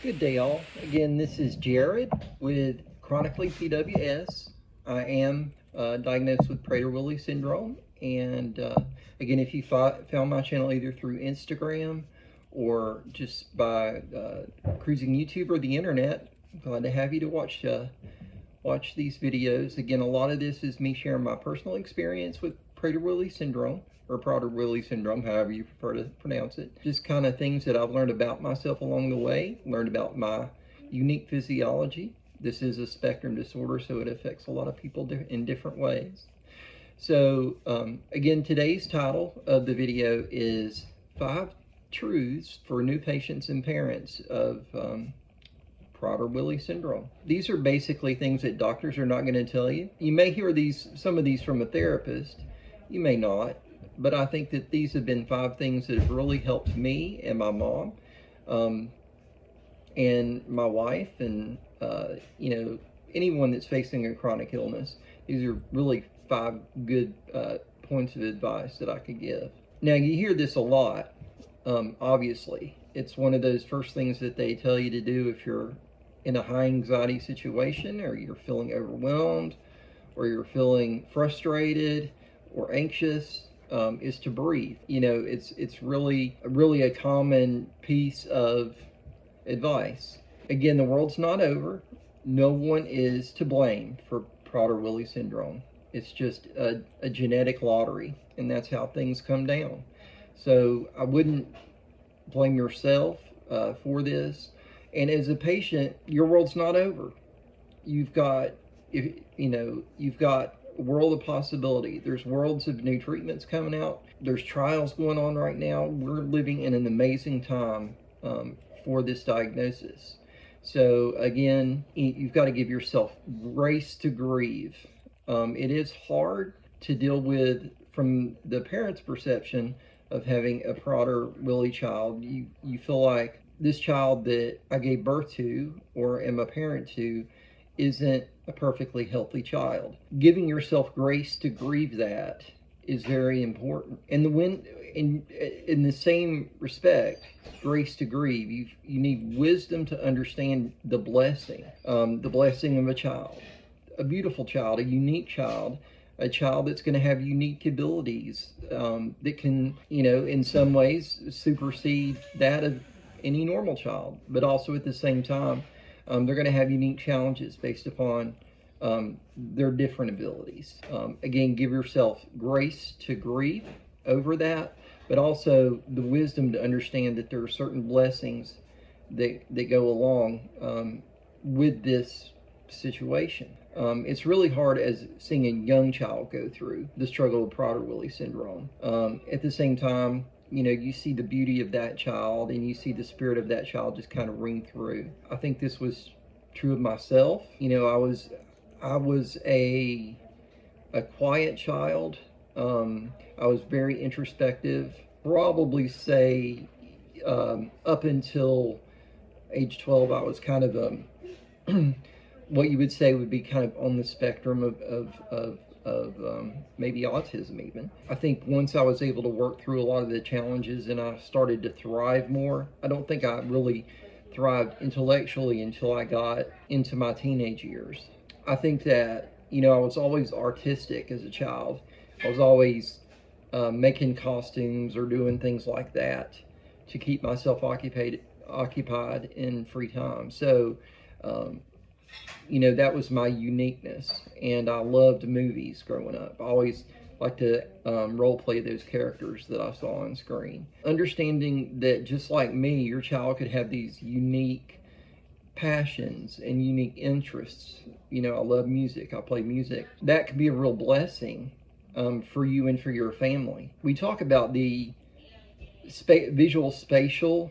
Good day, all. Again, this is Jared with Chronically PWS. I am diagnosed with Prader-Willi syndrome. And again, if you found my channel either through Instagram or just by cruising YouTube or the internet, I'm glad to have you to watch these videos. Again, a lot of this is me sharing my personal experience with Prader-Willi syndrome, or Prader-Willi syndrome, however you prefer to pronounce it. Just kind of things that I've learned about myself along the way, learned about my unique physiology. This is a spectrum disorder, so it affects a lot of people in different ways. So again, today's title of the video is 5 Truths for New Patients and Parents of Prader-Willi syndrome. These are basically things that doctors are not going to tell you. You may hear some of these from a therapist, you may not, but I think that these have been 5 things that have really helped me and my mom and my wife and anyone that's facing a chronic illness. These are really 5 good points of advice that I could give. Now, you hear this a lot, obviously. It's one of those first things that they tell you to do if you're in a high anxiety situation, or you're feeling overwhelmed, or you're feeling frustrated or anxious, is to breathe. It's really a common piece of advice. Again, the world's not over. No one is to blame for Prader-Willi syndrome. It's just a genetic lottery, and that's how things come down. So I wouldn't blame yourself for this. And as a patient, your world's not over. You've got a world of possibility. There's worlds of new treatments coming out. There's trials going on right now. We're living in an amazing time for this diagnosis. So again, you've got to give yourself grace to grieve. It is hard to deal with from the parent's perception of having a Prader-Willi child. You feel like this child that I gave birth to or am a parent to isn't a perfectly healthy child. Giving yourself grace to grieve that is very important. And in the same respect, grace to grieve, you need wisdom to understand the blessing of a child, a beautiful child, a unique child, a child that's going to have unique abilities that can, in some ways supersede that of any normal child, but also at the same time, they're going to have unique challenges based upon their different abilities. Again, give yourself grace to grieve over that, but also the wisdom to understand that there are certain blessings that go along with this situation. It's really hard as seeing a young child go through the struggle with Prader-Willi syndrome. At the same time, you see the beauty of that child and you see the spirit of that child just kind of ring through. I think this was true of myself. I was a quiet child. I was very introspective. Probably say up until age 12, I was kind of what you would say would be kind of on the spectrum of maybe autism even. I think once I was able to work through a lot of the challenges and I started to thrive more, I don't think I really thrived intellectually until I got into my teenage years. I think that, I was always artistic as a child. I was always making costumes or doing things like that to keep myself occupied in free time. So, that was my uniqueness, and I loved movies growing up. I always liked to role play those characters that I saw on screen. Understanding that just like me, your child could have these unique passions and unique interests. I love music. I play music. That could be a real blessing for you and for your family. We talk about the visual spatial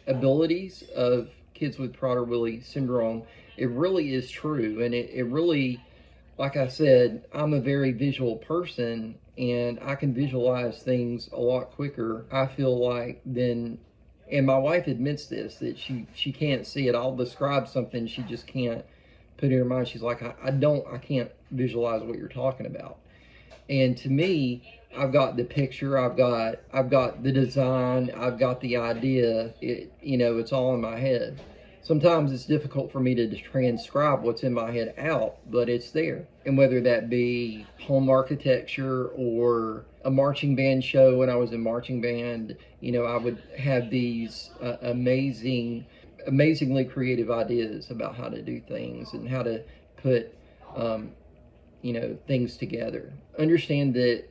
abilities of kids with Prader-Willi syndrome. It really is true, and it really, like I said, I'm a very visual person, and I can visualize things a lot quicker, I feel like, than, and my wife admits this, that she can't see it. I'll describe something, she just can't put it in her mind. She's like, I can't visualize what you're talking about. And to me, I've got the picture, I've got the design, I've got the idea. It's all in my head. Sometimes it's difficult for me to transcribe what's in my head out, but it's there. And whether that be home architecture or a marching band show, when I was in marching band, I would have these amazingly creative ideas about how to do things and how to put things together. Understand that,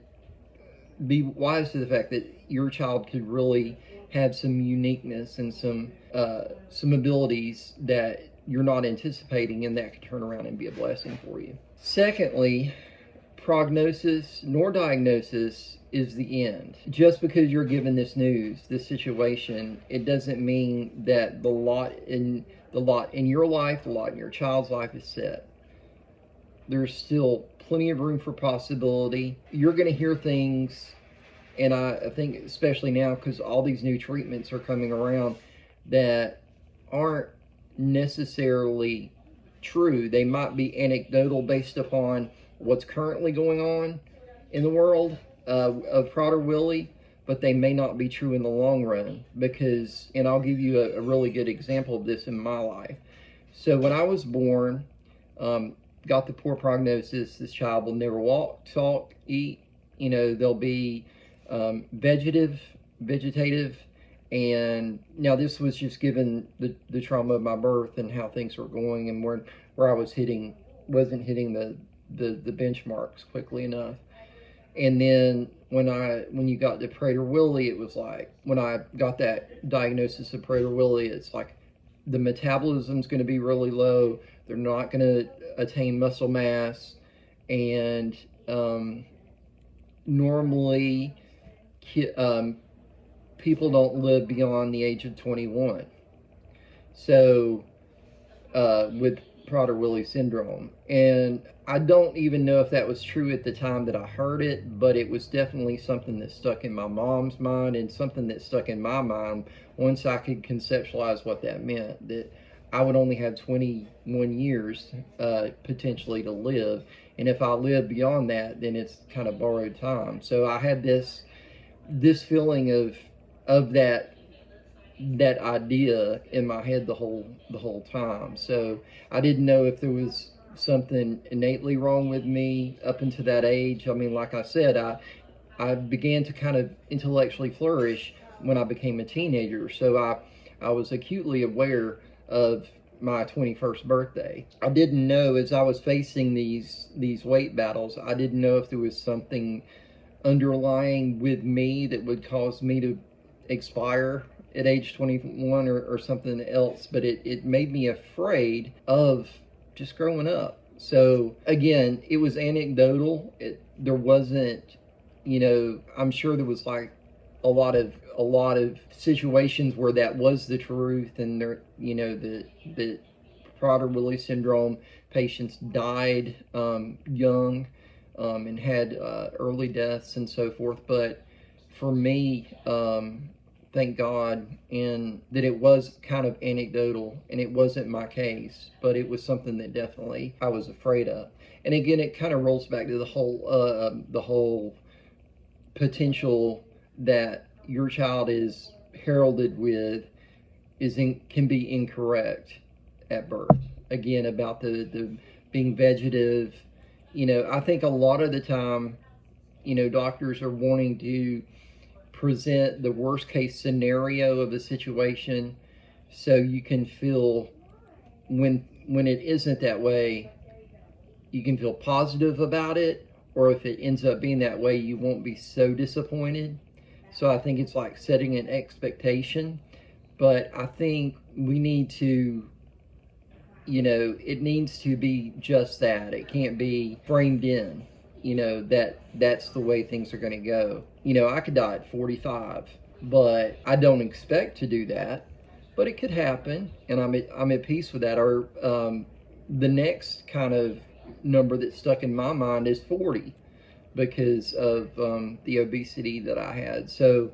be wise to the fact that your child could really have some uniqueness and some abilities that you're not anticipating, and that could turn around and be a blessing for you. Secondly, prognosis nor diagnosis is the end. Just because you're given this news, this situation, it doesn't mean that the lot in your life, the lot in your child's life is set. There's still plenty of room for possibility. You're going to hear things, and I think especially now because all these new treatments are coming around that aren't necessarily true. They might be anecdotal based upon what's currently going on in the world of Prader-Willi, but they may not be true in the long run because, and I'll give you a really good example of this in my life. So when I was born, got the poor prognosis, this child will never walk, talk, eat, they'll be vegetative, and now this was just given the trauma of my birth and how things were going, and where I wasn't hitting the benchmarks quickly enough. And then when you got to prader-willi, it was like, when I got that diagnosis of prader-willi, it's like the metabolism's going to be really low. They're not going to attain muscle mass, and normally people don't live beyond the age of 21. So with Prader-Willi syndrome, and I don't even know if that was true at the time that I heard it, but it was definitely something that stuck in my mom's mind and something that stuck in my mind once I could conceptualize what that meant, that I would only have 21 years potentially to live, and if I live beyond that, then it's kind of borrowed time. So I had this feeling of that idea in my head the whole time. So I didn't know if there was something innately wrong with me up until that age. I mean, like I said, I began to kind of intellectually flourish when I became a teenager. So I was acutely aware of my 21st birthday. I didn't know, as I was facing these weight battles, I didn't know if there was something underlying with me that would cause me to expire at age 21 or something else, but it made me afraid of just growing up. So again, it was anecdotal. There wasn't, I'm sure there was like a lot of situations where that was the truth, and there, the Prader-Willi syndrome patients died young and had early deaths and so forth. But for me, thank God, and that it was kind of anecdotal and it wasn't my case, but it was something that definitely I was afraid of. And again, it kind of rolls back to the whole potential that your child is heralded with can be incorrect at birth. Again, about the being vegetative, I think a lot of the time, doctors are wanting to present the worst case scenario of a situation, so you can feel, when it isn't that way, you can feel positive about it, or if it ends up being that way, you won't be so disappointed. So I think it's like setting an expectation, but I think we need to, it needs to be just that. It can't be framed in, that's the way things are going to go. I could die at 45, but I don't expect to do that, but it could happen, and I'm at peace with that. Or the next kind of number that stuck in my mind is 40, because of the obesity that I had. So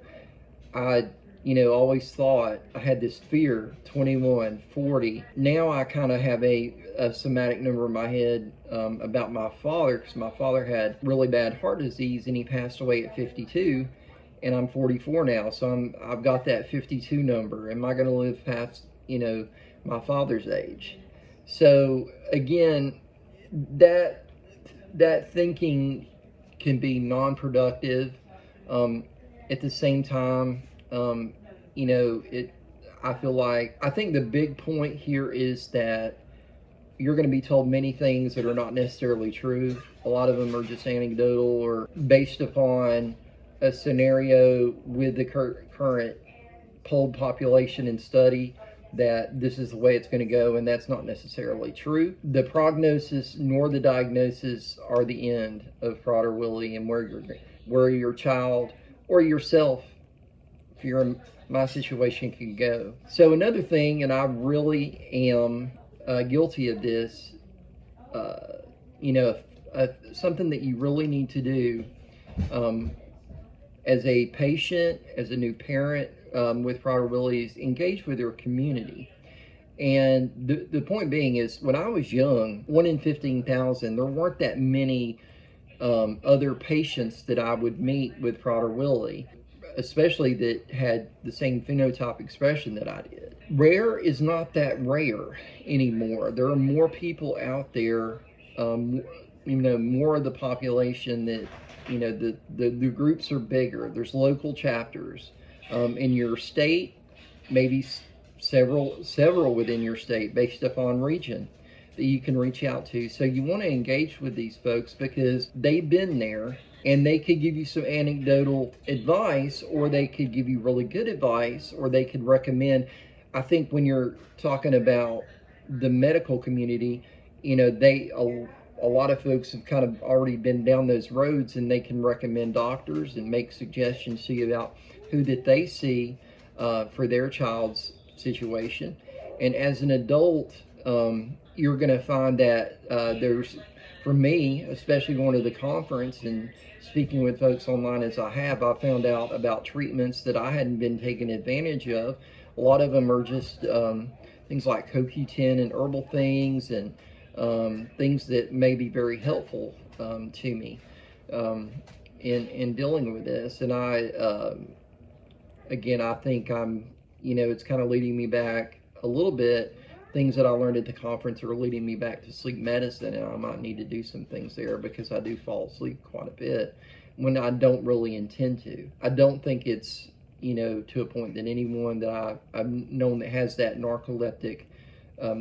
I always thought I had this fear, 21, 40. Now I kind of have a somatic number in my head about my father, because my father had really bad heart disease and he passed away at 52, and I'm 44 now. So I've got that 52 number. Am I going to live past, my father's age? So again, that that thinking can be non-productive. Um, at the same time, it. I think the big point here is that you're going to be told many things that are not necessarily true. A lot of them are just anecdotal or based upon a scenario with the current polled population and study, that this is the way it's going to go, and that's not necessarily true. The prognosis nor the diagnosis are the end of Prader-Willi, and where your child or yourself, if you're in my situation, can go. So another thing, and I really am guilty of this, uh, something that you really need to do um, as a patient, as a new parent with Prader-Willi, is engage with your community. And the point being is, when I was young, 1 in 15,000, there weren't that many other patients that I would meet with Prader-Willi, especially that had the same phenotype expression that I did. Rare is not that rare anymore. There are more people out there, more of the population that, the groups are bigger. There's local chapters in your state, maybe several within your state based upon region that you can reach out to. So you want to engage with these folks because they've been there, and they could give you some anecdotal advice, or they could give you really good advice, or they could recommend. I think when you're talking about the medical community, a lot of folks have kind of already been down those roads, and they can recommend doctors and make suggestions to you about who that they see for their child's situation. And as an adult, you're going to find that for me, especially going to the conference and speaking with folks online as I have, I found out about treatments that I hadn't been taking advantage of. A lot of them are just things like CoQ10 and herbal things, and things that may be very helpful to me in dealing with this. And I think it's kind of leading me back a little bit. Things that I learned at the conference are leading me back to sleep medicine, and I might need to do some things there because I do fall asleep quite a bit when I don't really intend to. I don't think it's, to a point that anyone that I've known that has that narcoleptic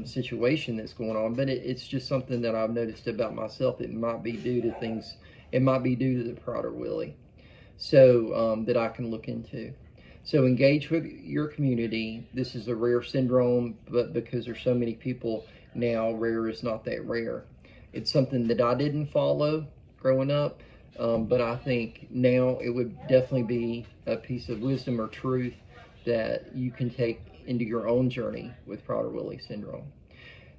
situation that's going on, but it's just something that I've noticed about myself. It might be due to things, it might be due to the Prader-Willi, so that I can look into. So engage with your community. This is a rare syndrome, but because there's so many people now, rare is not that rare. It's something that I didn't follow growing up, but I think now it would definitely be a piece of wisdom or truth that you can take into your own journey with Prader-Willi syndrome.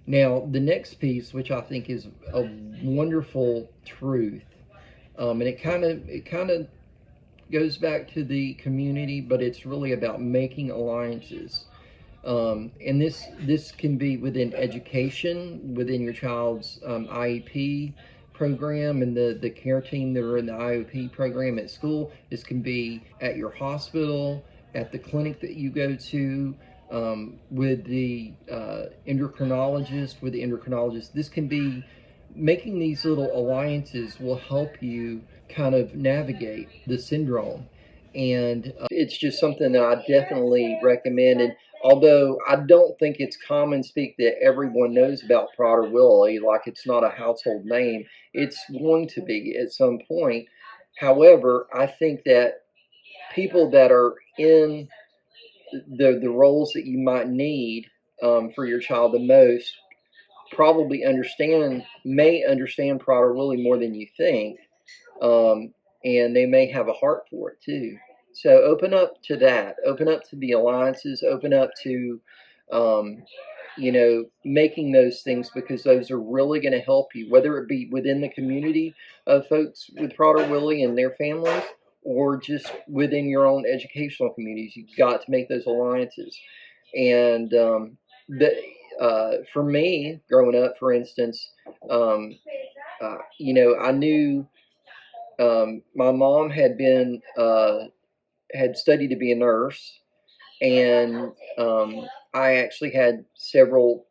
Now, the next piece, which I think is a wonderful truth, and it kind of goes back to the community, but it's really about making alliances. And this can be within education, within your child's IEP program, and the care team that are in the IEP program at school. This can be at your hospital, at the clinic that you go to, with the endocrinologist. This can be making these little alliances will help you kind of navigate the syndrome. And it's just something that I definitely recommend. And although I don't think it's common speak that everyone knows about Prader-Willi, like it's not a household name, it's going to be at some point. However, I think that people that are in the roles that you might need for your child the most probably may understand Prader-Willi more than you think, um, and they may have a heart for it too. So open up to that. Open up to the alliances. Open up to, making those things, because those are really going to help you, whether it be within the community of folks with Prader-Willi and their families, or just within your own educational communities. You've got to make those alliances. And for me, growing up, for instance, um, I knew my mom had studied to be a nurse, and I actually had several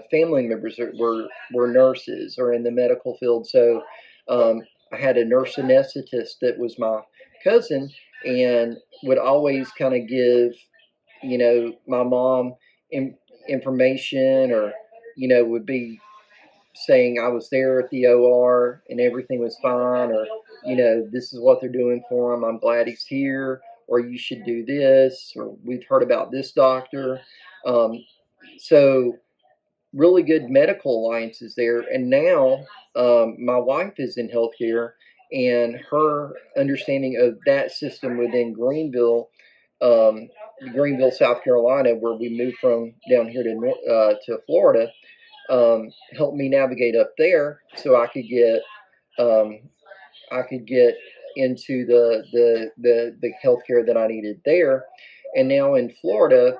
family members that were nurses or in the medical field. So I had a nurse anesthetist that was my cousin, and would always kind of give my mom in, information, or would be saying I was there at the OR and everything was fine, or this is what they're doing for him. I'm glad he's here, or you should do this, or we've heard about this doctor. Um, so really good medical alliances there. And now my wife is in healthcare, and her understanding of that system within Greenville, South Carolina, where we moved from down here to Florida, helped me navigate up there so um, I could get into the healthcare that I needed there. And now in Florida,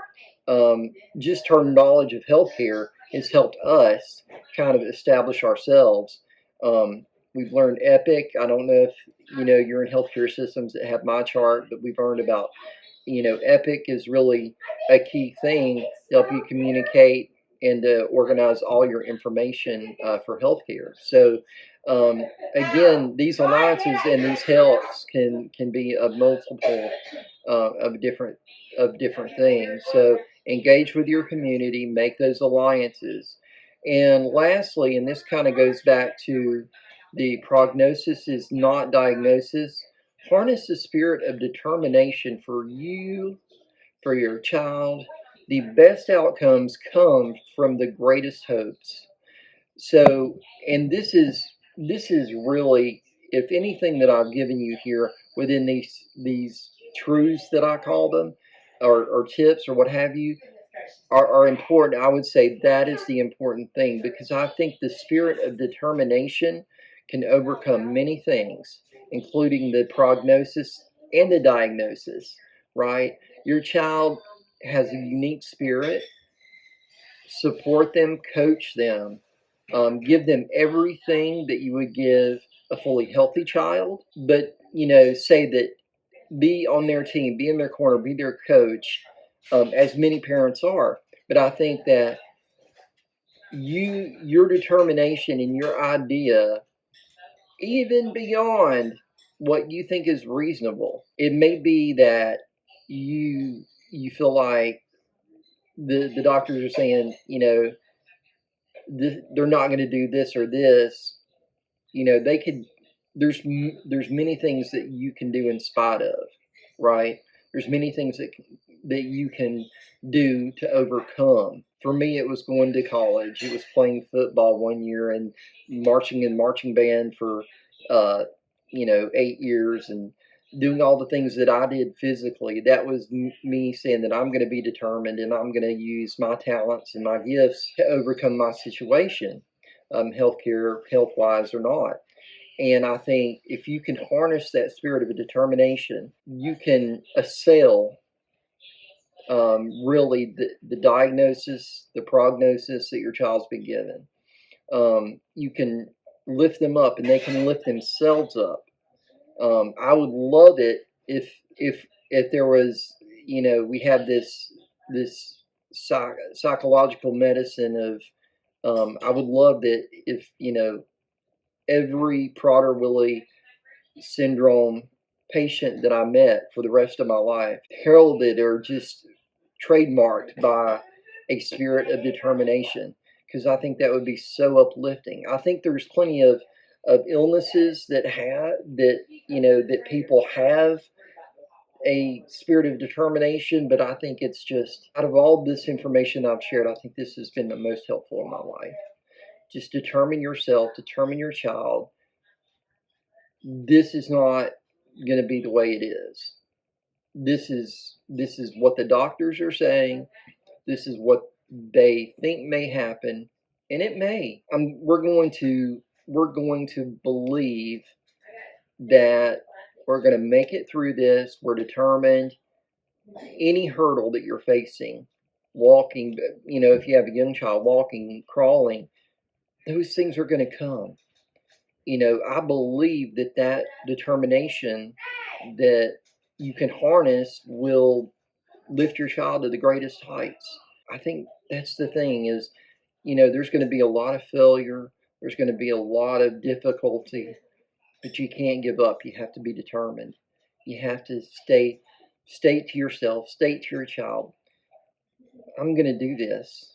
just her knowledge of healthcare has helped us kind of establish ourselves. We've learned Epic. I don't know if you're in healthcare systems that have my chart, but we've learned about Epic is really a key thing to help you communicate and to organize all your information for healthcare. So um, again, these alliances and these helps can be of multiple of different things. So engage with your community, make those alliances, and lastly, and this kind of goes back to the prognosis is not diagnosis. Harness the spirit of determination for you, for your child. The best outcomes come from the greatest hopes. So, and this is really, if anything that I've given you here within these truths that I call them, or tips or what have you, are important. I would say that is the important thing, because I think the spirit of determination can overcome many things, including the prognosis and the diagnosis, right? Your child has a unique spirit. Support them, coach them, give them everything that you would give a fully healthy child, but say that be on their team, be in their corner, be their coach, as many parents are. But I think that your determination and your idea, even beyond what you think is reasonable, it may be that you feel like the doctors are saying, they're not going to do this or this. They could. There's many things that you can do in spite of, right? There's many things that you can do to overcome. For me, it was going to college. It was playing football one year and marching in marching band for, uh, 8 years, and doing all the things that I did physically. That was me saying that I'm going to be determined and I'm going to use my talents and my gifts to overcome my situation, healthcare, health wise or not. And I think if you can harness that spirit of a determination, you can assail really the diagnosis, the prognosis that your child's been given. You can lift them up, and they can lift themselves up. I would love it if there was, we have this psychological medicine of. I would love that if every Prader-Willi syndrome patient that I met for the rest of my life heralded or just trademarked by a spirit of determination, because I think that would be so uplifting. I think there's plenty of illnesses that people have a spirit of determination, but I think it's just, out of all this information I've shared, I think this has been the most helpful in my life. Just determine yourself, determine your child. This is not going to be the way it is. This is what the doctors are saying. This is what they think may happen, and it may. We're going to believe that We're going to make it through this. We're determined. Any hurdle that you're facing, walking, if you have a young child, walking, crawling, those things are going to come. I believe that determination that you can harness will lift your child to the greatest heights. I think that's the thing is, there's going to be a lot of failure. There's going to be a lot of difficulty, but you can't give up. You have to be determined. You have to state to yourself, state to your child, I'm going to do this.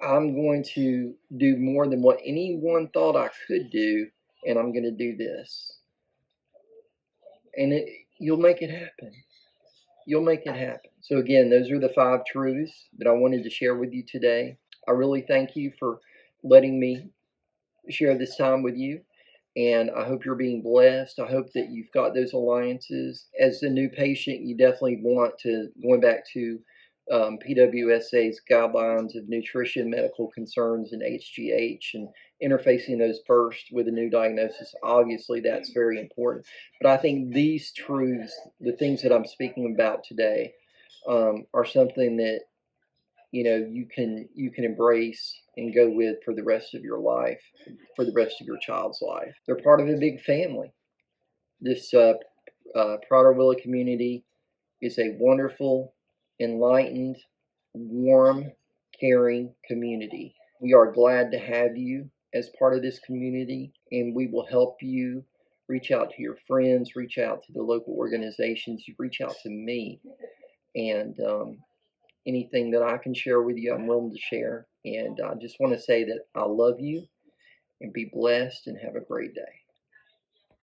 I'm going to do more than what anyone thought I could do, and I'm going to do this. And you'll make it happen. You'll make it happen. So again, those are the 5 truths that I wanted to share with you today. I really thank you for letting me share this time with you. And I hope you're being blessed. I hope that you've got those alliances. As a new patient, you definitely want to, going back to PWSA's guidelines of nutrition, medical concerns, and HGH, and interfacing those first with a new diagnosis. Obviously, that's very important. But I think these truths, the things that I'm speaking about today, are something that you can embrace and go with for the rest of your life, for the rest of your child's life. They're part of a big family. This prader-willi community is a wonderful, enlightened, warm, caring community. We are glad to have you as part of this community, and we will help you reach out to your friends, reach out to the local organizations, you reach out to me, and anything that I can share with you, I'm willing to share. And I just want to say that I love you, and be blessed and have a great day.